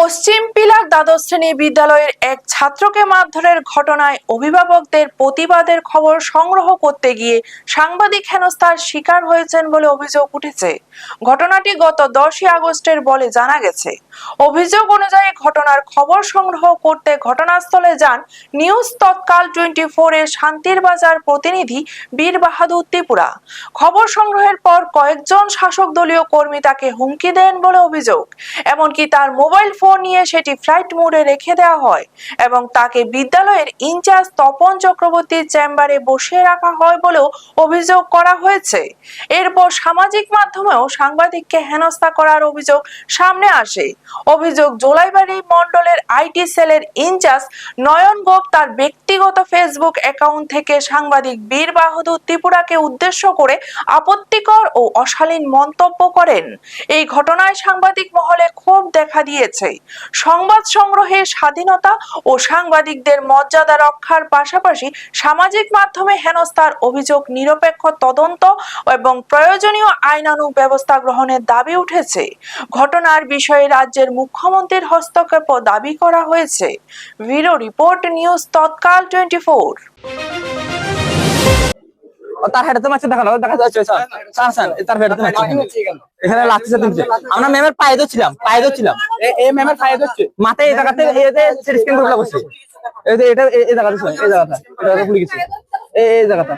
পশ্চিম pillar দ্বাদশ শ্রেণী বিদ্যালয়ের এক ছাত্রকে মারধরের ঘটনায় অভিভাবকদের প্রতিবাদের খবর সংগ্রহ করতে গিয়ে সাংবাদিক হেনস্থার শিকার হয়েছেন বলে অভিযোগ উঠেছে। ঘটনাটি গত 10ই আগস্টের বলে জানা গেছে। অভিযোগ অনুযায়ী ঘটনার খবর সংগ্রহ করতে ঘটনাস্থলে যান নিউজ তৎকাল 24 এর শান্তির বাজার প্রতিনিধি বীর বাহাদুর ত্রিপুরা। খবর সংগ্রহের পর কয়েকজন শাসক দলীয় কর্মী তাকে হুমকি দেন বলে অভিযোগ। এমনকি তার মোবাইল ফোন নিয়ে সেটি ফ্লাইট মোডে রেখে দেওয়া হয় এবং তাকে বিদ্যালয়ের ইনচার্জ তপন চক্রবর্তীর চেম্বারে বসিয়ে রাখা হয় বলেও অভিযোগ করা হয়েছে। এরপর সামাজিক মাধ্যমেও সাংবাদিককে হেনস্থা করার অভিযোগ সামনে আসে। অভিযোগ জোলাইবাড়ি মণ্ডলের আইটি সেলের ইনচার্জ নয়ন গোপ তার ব্যক্তিগত ফেসবুক অ্যাকাউন্ট থেকে সাংবাদিক বীর বাহাদুর ত্রিপুরাকে উদ্দেশ্য করে আপত্তিকর ও অশালীন মন্তব্য করেন। এই ঘটনায় সাংবাদিক মহলে ক্ষোভ দেখা দিয়েছে। সংবাদ সংগ্রহের স্বাধীনতা ও সাংবাদিকদের মর্যাদা রক্ষার পাশাপাশি সামাজিক মাধ্যমে হেনস্থার অভিযোগ নিরপেক্ষ তদন্ত এবং প্রয়োজনীয় আইনানুগ ব্যবস্থা গ্রহণের দাবি উঠেছে। ঘটনার বিষয়ে রাজ্যের মুখ্যমন্ত্রীর হস্তক্ষেপ দাবি করা হয়েছে। ব্যুরো রিপোর্ট, নিউজ তৎকাল 24। তার হেডে তো মারছে, দেখা যাচ্ছে তার হেডে তো মারছে, এখানে লাগছে তিনটে। আমরা ম্যামের পায়ে ধরছিলাম এই ম্যামের পায়ে ধরছে মাথায়, এই জায়গাতে সিটি স্ক্যান করে বসে, এটা এই জায়গাটা পুড়ে গেছে, এই জায়গাটা